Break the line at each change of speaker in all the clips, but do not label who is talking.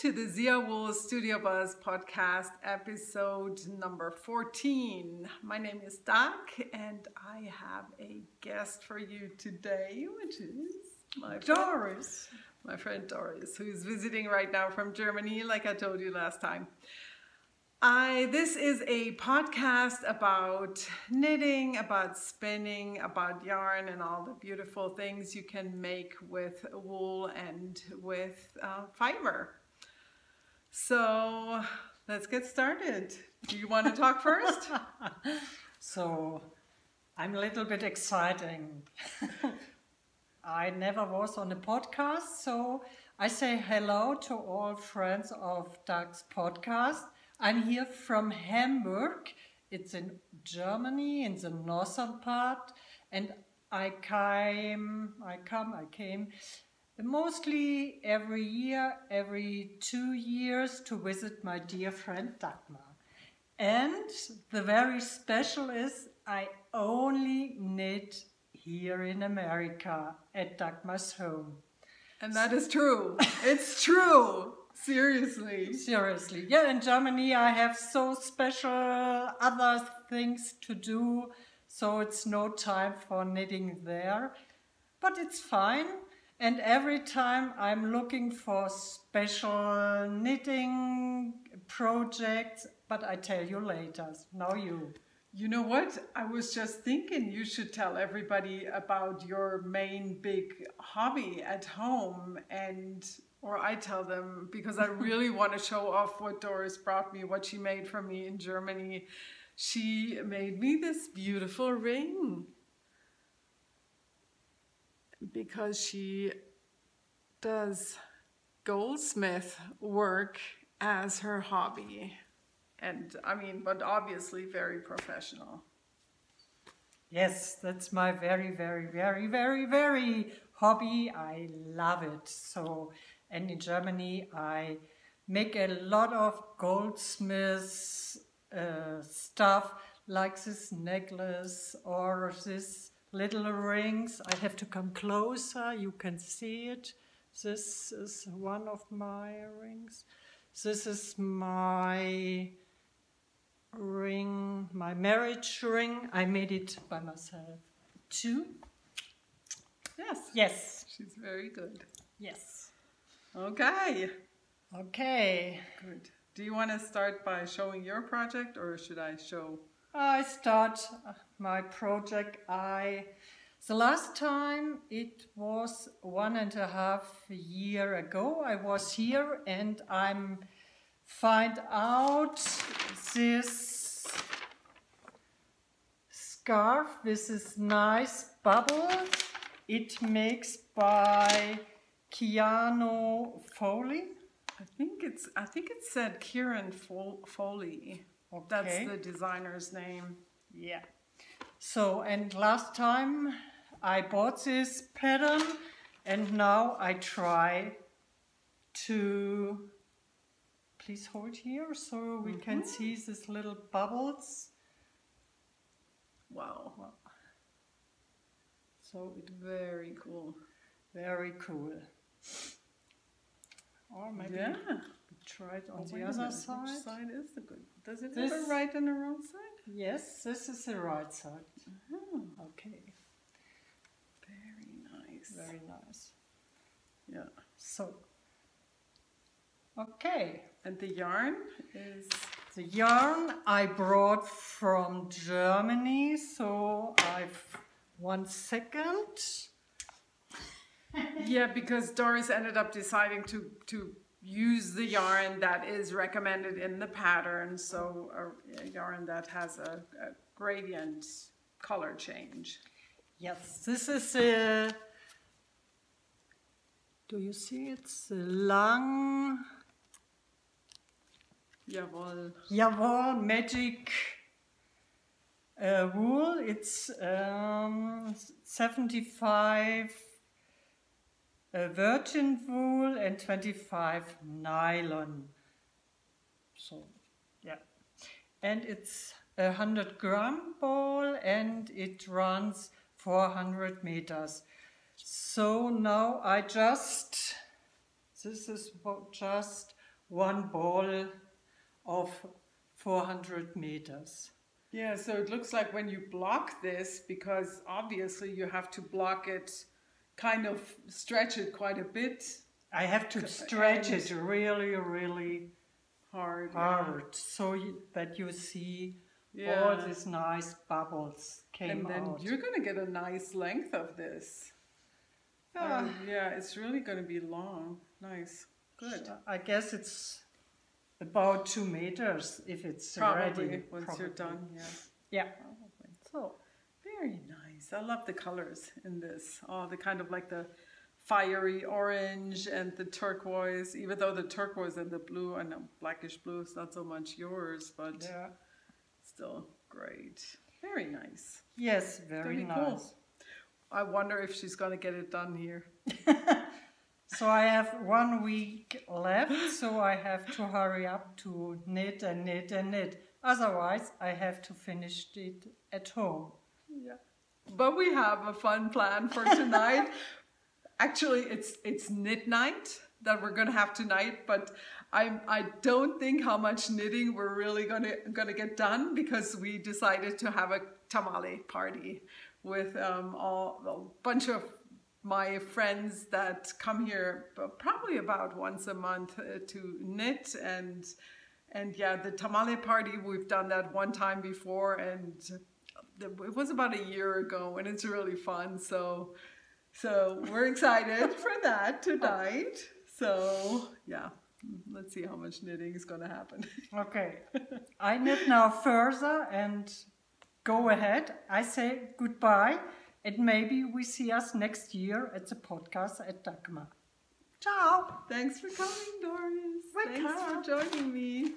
to the ZiaWoolz StudioBuzz podcast, episode number 14. My name is Doc, and I have a guest for you today, which is my
Doris.
My friend Doris, who's visiting right now from Germany, like I told you last time. This is a podcast about knitting, about spinning, about yarn, and all the beautiful things you can make with wool and with fiber. So let's get started. Do you want to talk first?
So I'm a little bit exciting. I never was on a podcast, so I say hello to all friends of Doug's podcast. I'm here from Hamburg. It's in Germany, in the northern part, and I came mostly every year, every 2 years to visit my dear friend Dagmar. And the very special is I only knit here in America at Dagmar's home.
And that is true. It's true. Seriously.
Seriously. Yeah, in Germany I have so special other things to do, so it's no time for knitting there. But it's fine. And every time I'm looking for special knitting projects, but I tell you later. Now you.
You know what? I was just thinking you should tell everybody about your main big hobby at home, or I tell them, because I really want to show off what Doris brought me, what she made for me in Germany. She made me this beautiful ring because she does goldsmith work as her hobby. And I mean, but obviously very professional.
Yes, that's my very, very, very, very, very hobby. I love it. So, and in Germany, I make a lot of goldsmiths stuff, like this necklace or this little rings. I have to come closer. You can see it. This is one of my rings. This is my ring, my marriage ring. I made it by myself too.
Yes.
Yes.
She's very good.
Yes.
Okay.
Okay.
Good. Do you want to start by showing your project, or should I show?
I start my project. The last time it was 1.5 years ago. I was here and I'm find out this scarf with this nice bubble. It makes by Keanu Foley.
I think it said Kieran Foley.
Okay.
That's the designer's name.
Yeah. So, and last time I bought this pattern and now I try to, please hold here so we can see these little bubbles.
Wow. So very cool.
Very cool. Or maybe we try it on the other side.
Which side is the good? Does it have a right and a wrong side?
Yes, this is the right side. Okay.
Very nice.
Very nice.
Yeah.
So, okay.
And the yarn is?
The yarn I brought from Germany, so I've 1 second.
Yeah, because Doris ended up deciding to use the yarn that is recommended in the pattern, so a yarn that has a gradient color change.
Yes, this is a, do you see it's a lang, Jawohl, magic wool. It's 75 virgin wool and 25 nylon. So, yeah. And it's a 100-gram ball and it runs 400 meters. So now I just, this is just one ball of 400 meters.
Yeah, so it looks like when you block this, because obviously you have to block it, kind of stretch it quite a bit.
I have to stretch it really, really
hard,
so that you see all these nice bubbles came out.
And then you're going to get a nice length of this. Yeah, it's really going to be long. Nice. Good.
So I guess it's about 2 meters if it's
probably
ready.
Once you're done,
yeah.
Probably. So, very nice. I love the colors in this. Oh, the kind of like the fiery orange and the turquoise, even though the turquoise and the blue and the blackish blue is not so much yours, but still great. Very nice.
Yes, very nice. Cool.
I wonder if she's going to get it done here.
So I have 1 week left, so I have to hurry up to knit and knit and knit. Otherwise, I have to finish it at home.
Yeah. But we have a fun plan for tonight. Actually, it's knit night that we're going to have tonight, but I don't think how much knitting we're really going to get done, because we decided to have a tamale party with a bunch of my friends that come here probably about once a month to knit, and yeah, the tamale party, we've done that one time before, and it was about a year ago, and it's really fun. So we're excited for that tonight. So yeah, let's see how much knitting is going to happen.
Okay, I knit now further and go ahead. I say goodbye, and maybe we see us next year at the podcast at Dagmar. Ciao.
Thanks for coming, Doris.
Welcome.
Thanks for joining me.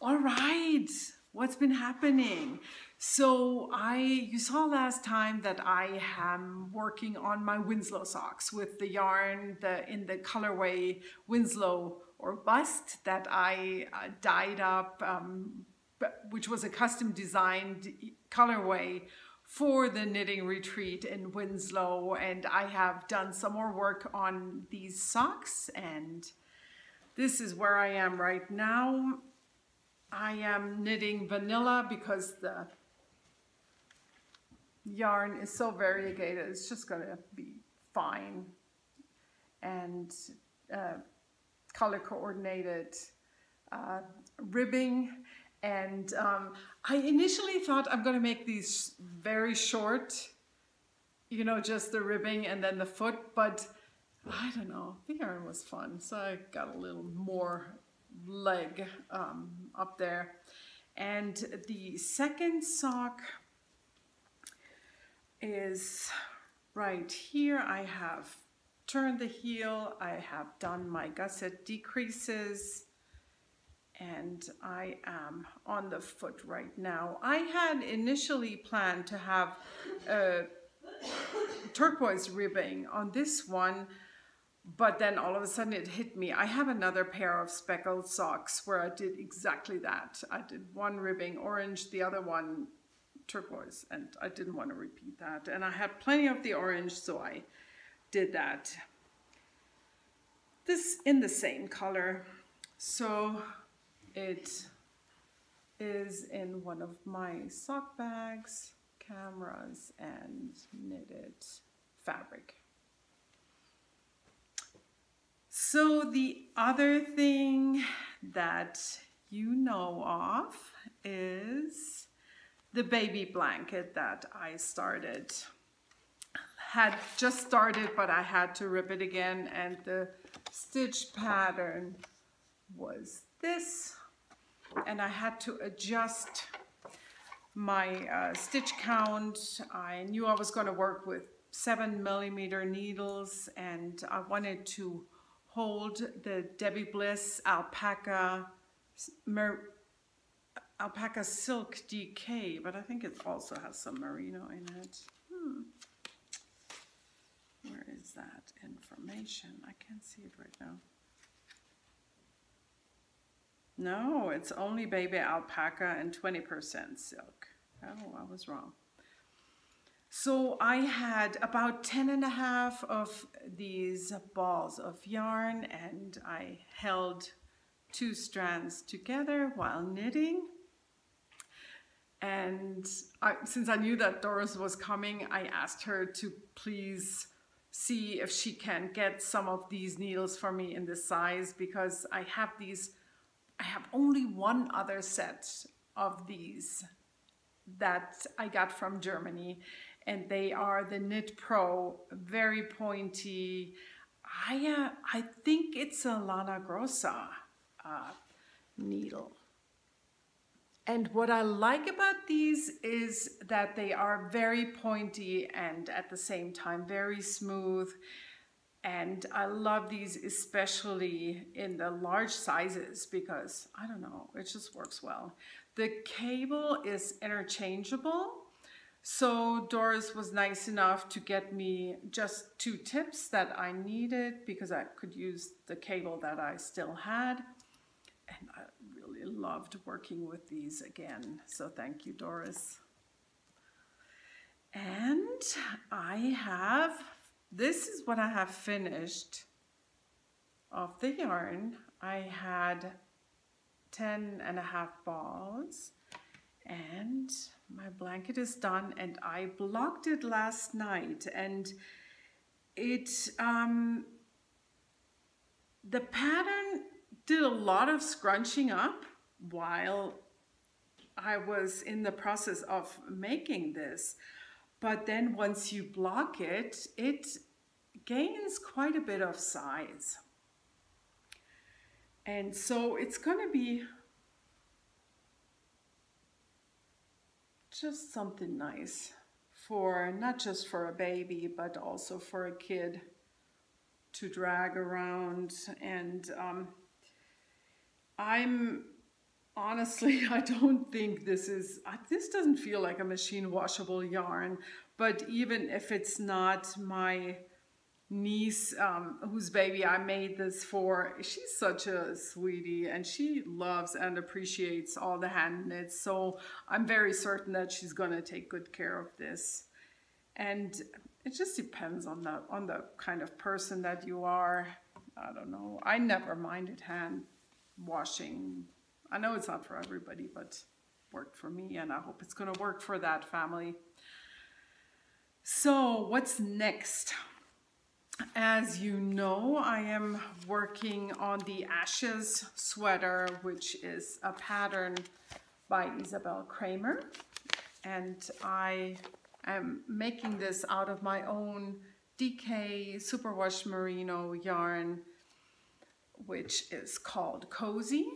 All right, what's been happening? So you saw last time that I am working on my Winslow socks with the yarn in the colorway Winslow or bust that I dyed up, which was a custom designed colorway for the knitting retreat in Winslow. And I have done some more work on these socks, and this is where I am right now. I am knitting vanilla because the yarn is so variegated, it's just gonna be fine, and color coordinated ribbing. And I initially thought I'm gonna make these very short, you know, just the ribbing and then the foot, but I don't know, the yarn was fun, so I got a little more leg up there. And the second sock is right here. I have turned the heel, I have done my gusset decreases, and I am on the foot right now. I had initially planned to have turquoise ribbing on this one, but then all of a sudden it hit me. I have another pair of speckled socks where I did exactly that. I did one ribbing orange, the other one turquoise, and I didn't want to repeat that. And I had plenty of the orange, so I did that. This in the same color. So it is in one of my sock bags, cameras, and knitted fabric. So the other thing that you know of is the baby blanket that I started. Had just started, but I had to rip it again, and the stitch pattern was this, and I had to adjust my stitch count. I knew I was going to work with 7mm needles, and I wanted to hold the Debbie Bliss alpaca silk DK, but I think it also has some merino in it. Where is that information? I can't see it right now. No, it's only baby alpaca and 20% silk. Oh, I was wrong. So I had about 10.5 of these balls of yarn, and I held 2 strands together while knitting. And since I knew that Doris was coming, I asked her to please see if she can get some of these needles for me in this size, because I have only one other set of these that I got from Germany, and they are the Knit Pro, very pointy. I think it's a Lana Grossa needle. And what I like about these is that they are very pointy and at the same time very smooth. And I love these especially in the large sizes because, I don't know, it just works well. The cable is interchangeable. So Doris was nice enough to get me just 2 tips that I needed because I could use the cable that I still had. And I really loved working with these again. So thank you, Doris. And this is what I have finished of the yarn. I had 10.5 balls, and my blanket is done, and I blocked it last night, and the pattern did a lot of scrunching up while I was in the process of making this. But then once you block it, it gains quite a bit of size. And so it's going to be just something nice for, not just for a baby, but also for a kid to drag around. And honestly, I don't think this doesn't feel like a machine washable yarn, but even if it's not, my niece, whose baby I made this for, she's such a sweetie and she loves and appreciates all the hand knits. So I'm very certain that she's gonna take good care of this. And it just depends on the kind of person that you are. I don't know. I never minded hand washing. I know it's not for everybody, but worked for me, and I hope it's going to work for that family. So what's next? As you know, I am working on the Ashes sweater, which is a pattern by Isabel Kramer, and I am making this out of my own DK Superwash Merino yarn, which is called Cozy.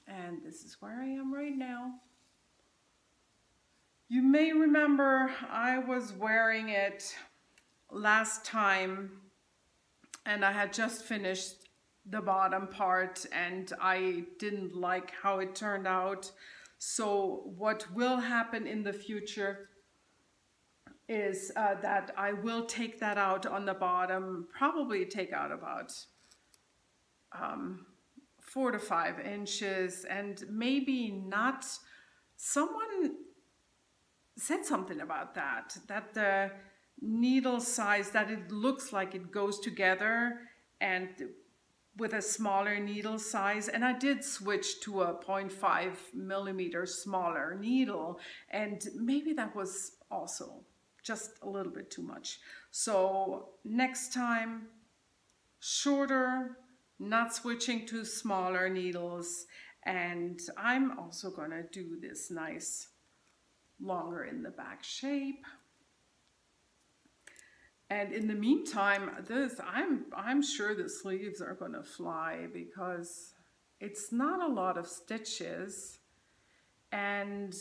And this is where I am right now. You may remember I was wearing it last time and I had just finished the bottom part and I didn't like how it turned out. So what will happen in the future is that I will take that out on the bottom, probably take out about 4 to 5 inches, and maybe not. Someone said something about that the needle size, that it looks like it goes together and with a smaller needle size, and I did switch to a 0.5 millimeter smaller needle, and maybe that was also just a little bit too much. So next time, shorter, not switching to smaller needles, and I'm also gonna do this nice longer in the back shape. And in the meantime, I'm sure the sleeves are gonna fly because it's not a lot of stitches, and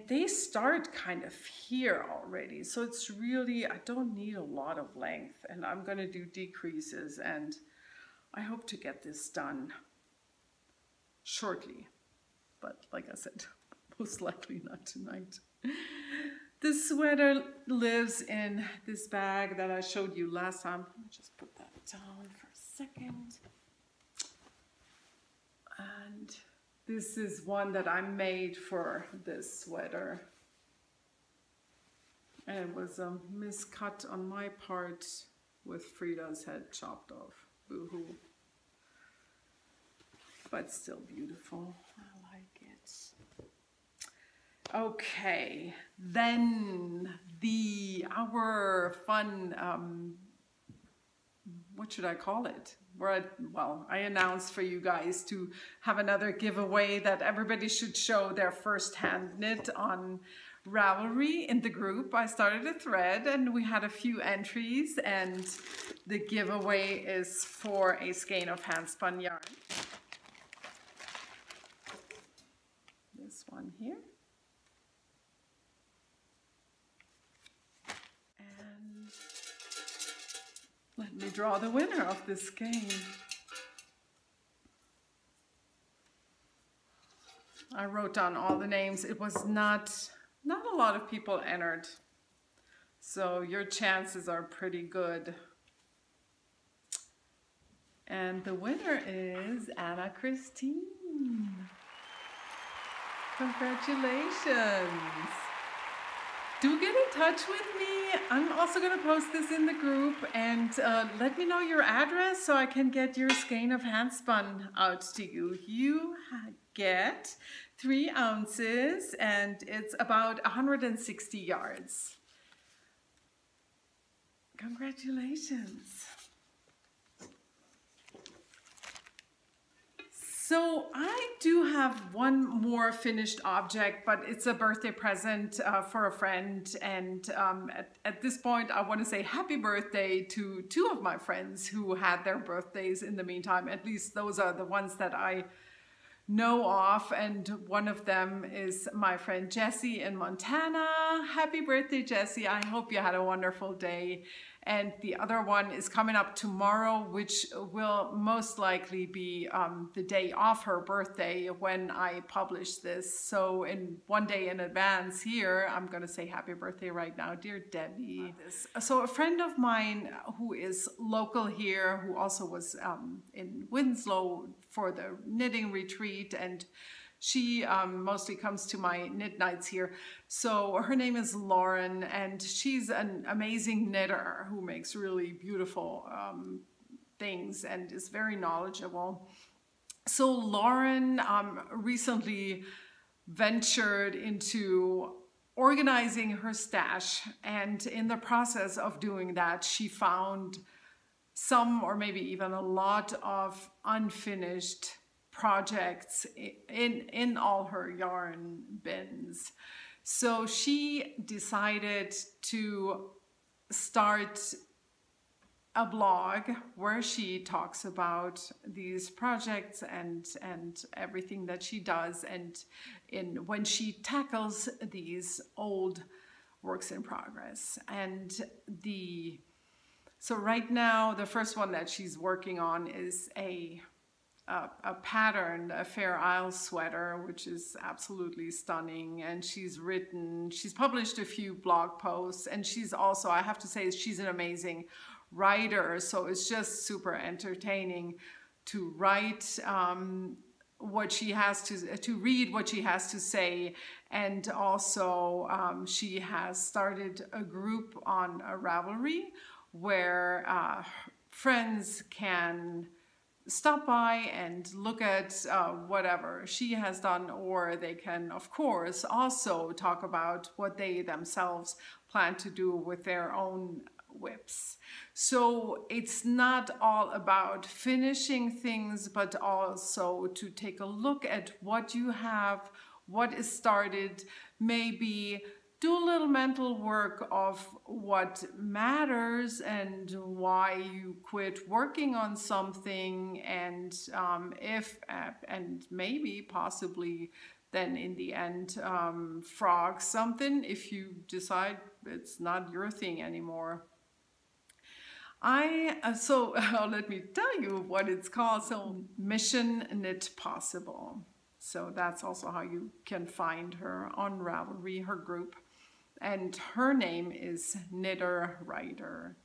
they start kind of here already. So it's really, I don't need a lot of length, and I'm gonna do decreases, and I hope to get this done shortly. But like I said, most likely not tonight. This sweater lives in this bag that I showed you last time. Let me just put that down for a second. And this is one that I made for this sweater. And it was a miscut on my part with Frida's head chopped off. Boo-hoo. But still beautiful. I like it. Okay, then our fun, what should I call it? Well, I announced for you guys to have another giveaway that everybody should show their first hand knit on Ravelry in the group. I started a thread and we had a few entries, and the giveaway is for a skein of hand spun yarn. This one here. And let me draw the winner of this skein. I wrote down all the names. It was not a lot of people entered, so your chances are pretty good. And the winner is Anna Christine. Congratulations. Do get in touch with me. I'm also going to post this in the group, and let me know your address so I can get your skein of hand spun out to you. You get 3 ounces and it's about 160 yards. Congratulations. So I do have one more finished object, but it's a birthday present for a friend. And at this point, I want to say happy birthday to 2 of my friends who had their birthdays in the meantime. At least those are the ones that I know of. And one of them is my friend Jessie in Montana. Happy birthday, Jessie. I hope you had a wonderful day. And the other one is coming up tomorrow, which will most likely be the day of her birthday when I publish this. So in one day in advance here, I'm going to say happy birthday right now, dear Debbie. So a friend of mine who is local here, who also was in Winslow for the knitting retreat, and she mostly comes to my knit nights here. So her name is Lauren, and she's an amazing knitter who makes really beautiful things and is very knowledgeable. So Lauren recently ventured into organizing her stash, and in the process of doing that, she found some, or maybe even a lot, of unfinished projects in all her yarn bins. So she decided to start a blog where she talks about these projects and everything that she does, and when she tackles these old works in progress. And so right now the first one that she's working on is a pattern, a Fair Isle sweater, which is absolutely stunning. And she's published a few blog posts, and she's also, I have to say, she's an amazing writer. So it's just super entertaining to write what she has to read what she has to say. And also she has started a group on Ravelry where friends can stop by and look at whatever she has done, or they can, of course, also talk about what they themselves plan to do with their own whips. So it's not all about finishing things, but also to take a look at what you have, what is started, maybe do a little mental work of what matters and why you quit working on something, and and maybe possibly then in the end frog something if you decide it's not your thing anymore. So let me tell you what it's called. So Mission Knit Possible. So that's also how you can find her on Ravelry, her group. And her name is Knitter Writer.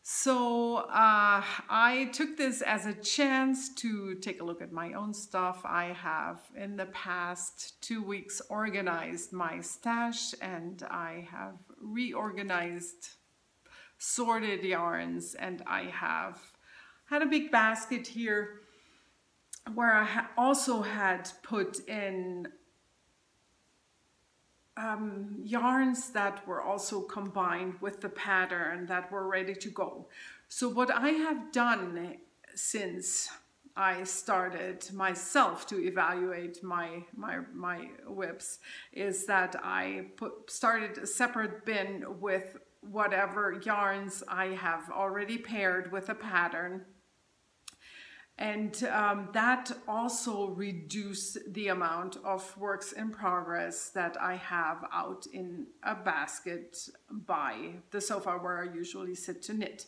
So I took this as a chance to take a look at my own stuff. I have in the past 2 weeks organized my stash, and I have reorganized, sorted yarns, and I have had a big basket here where I also had put in yarns that were also combined with the pattern that were ready to go. So what I have done since I started myself to evaluate my whips is that I started a separate bin with whatever yarns I have already paired with a pattern. And that also reduced the amount of works in progress that I have out in a basket by the sofa where I usually sit to knit.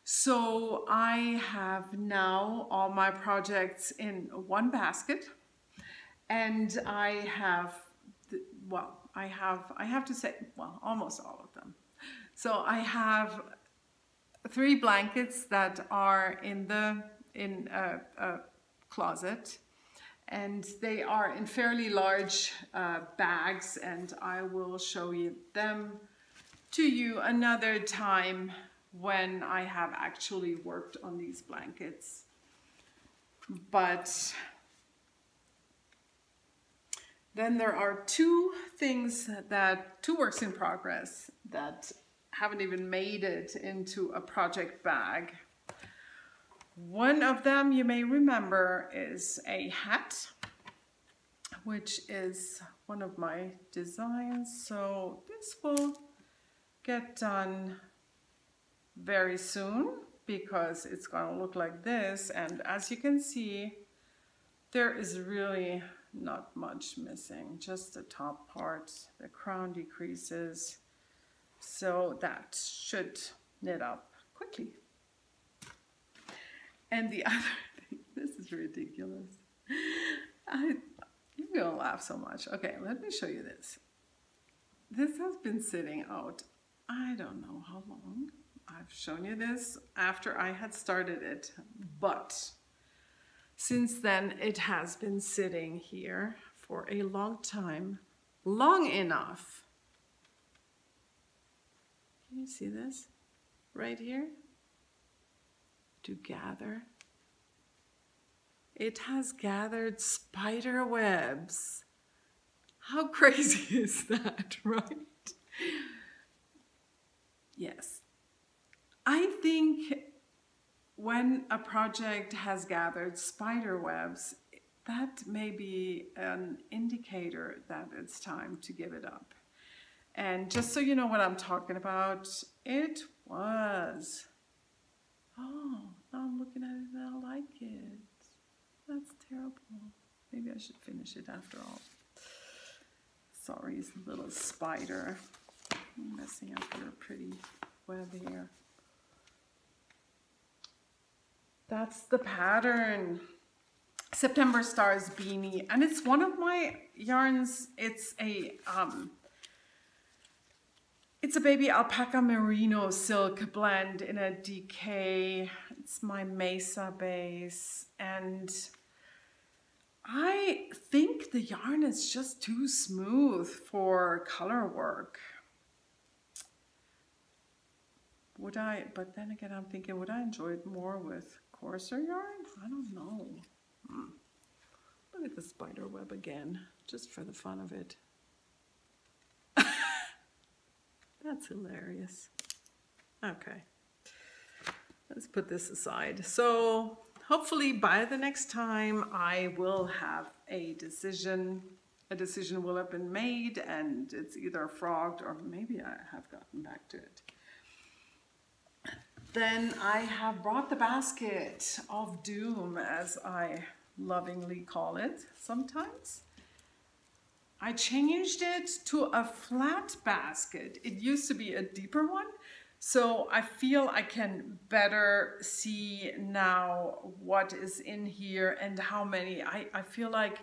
So I have now all my projects in one basket, and I have, I have to say, almost all of them. So I have 3 blankets that are in a closet, and they are in fairly large bags, and I will show you them to you another time when I have actually worked on these blankets. But then there are 2 works in progress that haven't even made it into a project bag. One of them you may remember is a hat, which is one of my designs. So this will get done very soon because it's going to look like this. And as you can see, there is really not much missing, just the top part. The crown decreases, so that should knit up quickly. And the other thing, this is ridiculous. You're gonna laugh so much. Okay, let me show you this. This has been sitting out, I don't know how long. I've shown you this after I had started it, but since then it has been sitting here for a long time, long enough. Can you see this right here? To gather. It has gathered spider webs. How crazy is that, right? Yes. I think when a project has gathered spider webs, that may be an indicator that it's time to give it up. And just so you know what I'm talking about, it was. Oh, now I'm looking at it and I like it. That's terrible. Maybe I should finish it after all. Sorry, little spider. I'm messing up your pretty web here. That's the pattern. September Stars Beanie. And it's one of my yarns. It's a baby alpaca merino silk blend in a DK. It's my Mesa base, and I think the yarn is just too smooth for color work. But then again, I'm thinking, would I enjoy it more with coarser yarn? I don't know. Look at the spider web again, just for the fun of it. That's hilarious. Okay, let's put this aside. So hopefully by the next time I will have a decision. A decision will have been made, and it's either frogged or maybe I have gotten back to it. Then I have brought the basket of doom, as I lovingly call it sometimes. I changed it to a flat basket. It used to be a deeper one, so I feel I can better see now what is in here and how many. I feel like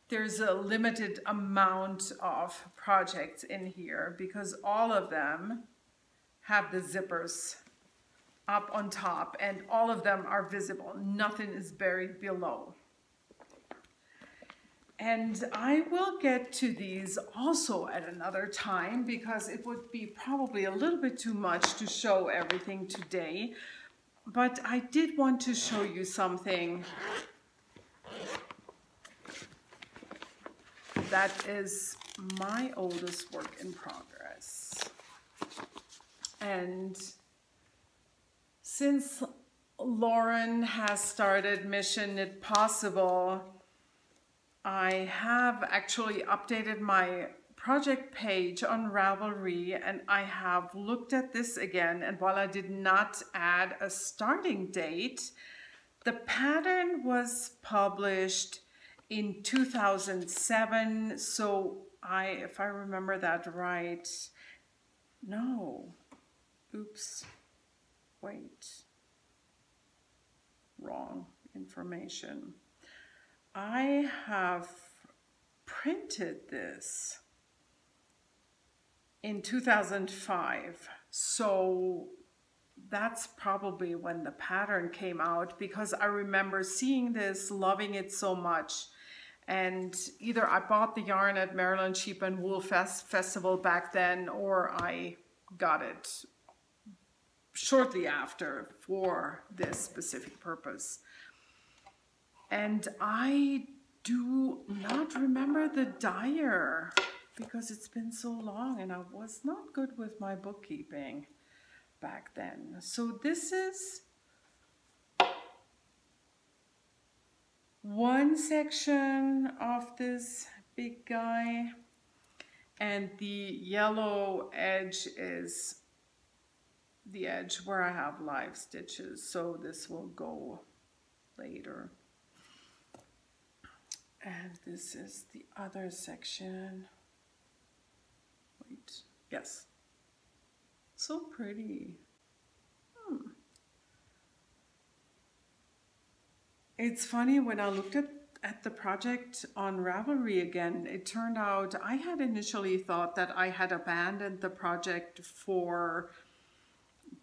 there's a limited amount of projects in here because all of them have the zippers up on top and all of them are visible. Nothing is buried below. And I will get to these also at another time because it would be probably a little bit too much to show everything today. But I did want to show you something that is my oldest work in progress. And since Lauren has started Mission Knit Possible, I have actually updated my project page on Ravelry, and I have looked at this again, and while I did not add a starting date, the pattern was published in 2007, so if I remember that right, no, oops, wait, wrong information. I have printed this in 2005, so that's probably when the pattern came out, because I remember seeing this, loving it so much, and either I bought the yarn at Maryland Sheep and Wool Festival back then, or I got it shortly after for this specific purpose. And I do not remember the dyer because it's been so long and I was not good with my bookkeeping back then. So this is one section of this big guy, and the yellow edge is the edge where I have live stitches, so this will go later. And this is the other section. Wait, yes. So pretty. It's funny, when I looked at the project on Ravelry again, it turned out I had initially thought that I had abandoned the project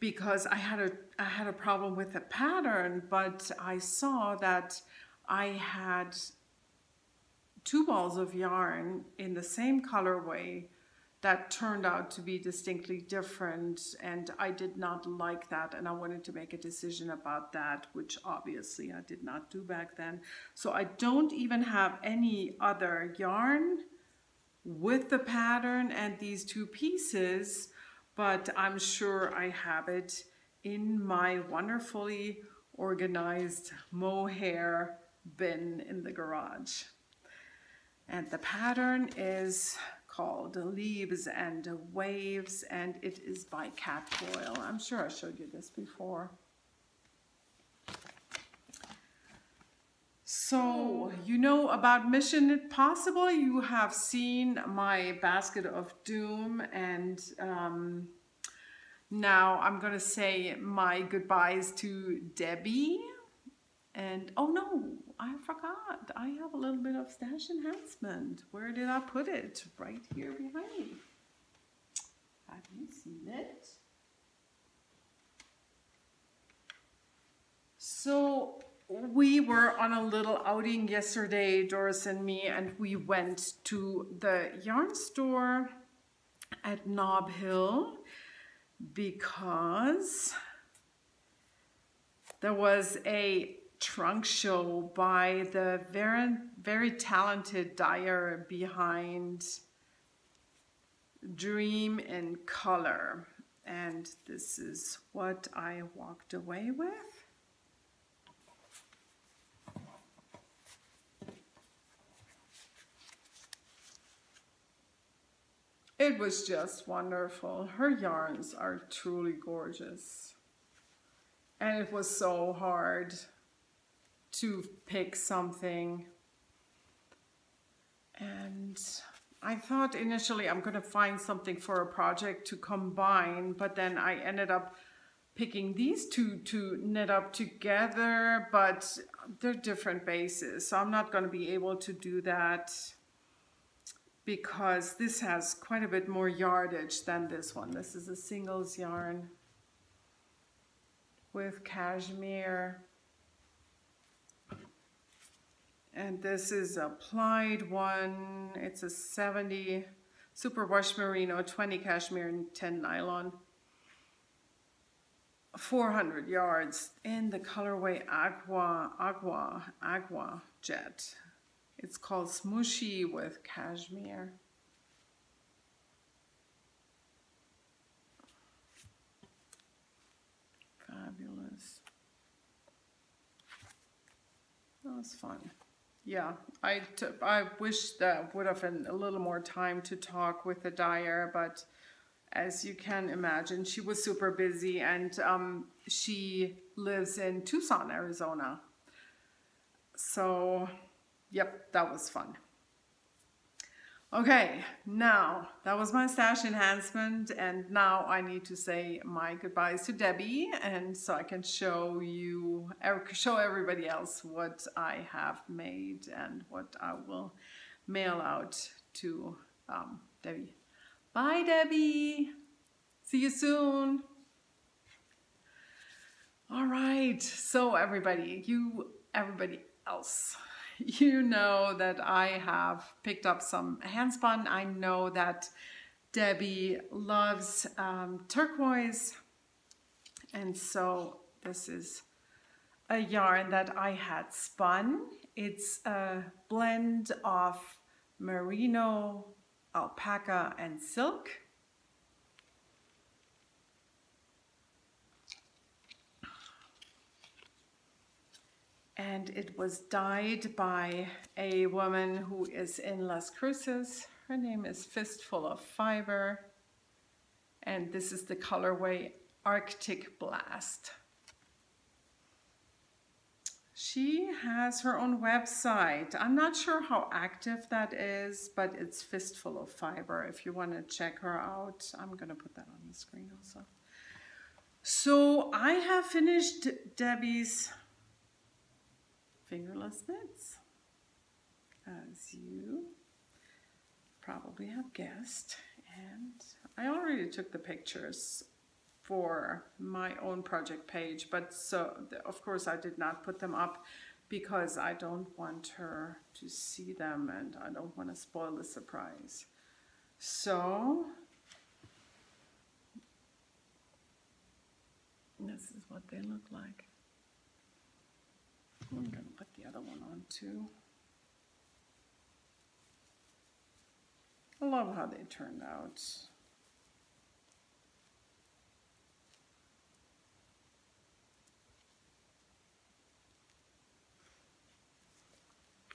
because I had a problem with the pattern, but I saw that I had 2 balls of yarn in the same colorway that turned out to be distinctly different, and I did not like that, and I wanted to make a decision about that, which obviously I did not do back then. So I don't even have any other yarn with the pattern and these 2 pieces, but I'm sure I have it in my wonderfully organized mohair bin in the garage. And the pattern is called Leaves and Waves, and it is by Cat Boyle. I'm sure I showed you this before. So, you know about Mission Knit Possible. You have seen my basket of doom, and now I'm gonna say my goodbyes to Debbie. And oh no, I forgot. I have a little bit of stash enhancement. Where did I put it? Right here behind me. Have you seen it? So we were on a little outing yesterday, Doris and me, and we went to the yarn store at Nob Hill because there was a trunk show by the very talented dyer behind Dream in Color, and this is what I walked away with. It was just wonderful. Her yarns are truly gorgeous, and it was so hard to pick something. And I thought initially I'm going to find something for a project to combine, but then I ended up picking these two to knit up together, but they're different bases, so I'm not going to be able to do that because this has quite a bit more yardage than this one. This is a singles yarn with cashmere. And this is a plied one. It's a 70 superwash merino, 20 cashmere, and 10 nylon. 400 yards in the colorway Agua Jet. It's called Smooshy with cashmere. Fabulous. That was fun. Yeah, I wish that would have been a little more time to talk with the dyer, but as you can imagine, she was super busy, and she lives in Tucson, Arizona. So, yep, that was fun. Okay, now that was my stash enhancement, and now I need to say my goodbyes to Debbie, and so I can show everybody else what I have made and what I will mail out to Debbie. Bye, Debbie. See you soon. All right, so everybody else, you know that I have picked up some handspun. I know that Debbie loves turquoise, and so this is a yarn that I had spun. It's a blend of merino, alpaca, and silk. And it was dyed by a woman who is in Las Cruces. Her name is Fistful of Fiber. And this is the colorway Arctic Blast. She has her own website. I'm not sure how active that is, but it's Fistful of Fiber. If you want to check her out, I'm going to put that on the screen also. So I have finished Debbie's fingerless knits, as you probably have guessed, and I already took the pictures for my own project page, but so of course I did not put them up because I don't want her to see them and I don't want to spoil the surprise. So this is what they look like. I'm going to put the other one on too. I love how they turned out.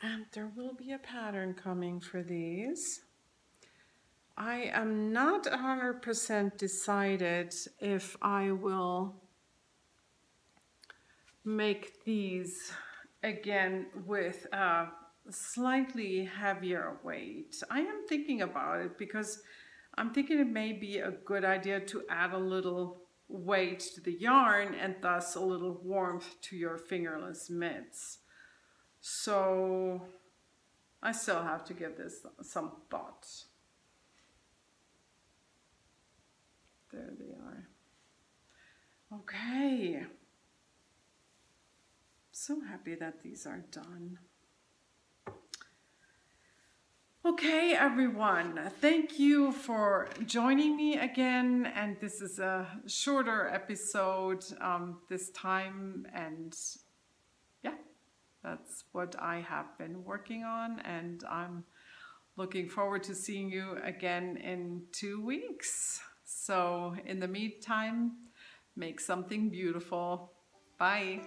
And there will be a pattern coming for these. I am not 100% decided if I will make these again with a slightly heavier weight. I am thinking about it because I'm thinking it may be a good idea to add a little weight to the yarn and thus a little warmth to your fingerless mitts. So I still have to give this some thought. There they are. Okay. So happy that these are done. Okay, everyone, thank you for joining me again. And this is a shorter episode this time. And yeah, that's what I have been working on. And I'm looking forward to seeing you again in 2 weeks. So in the meantime, make something beautiful. Bye.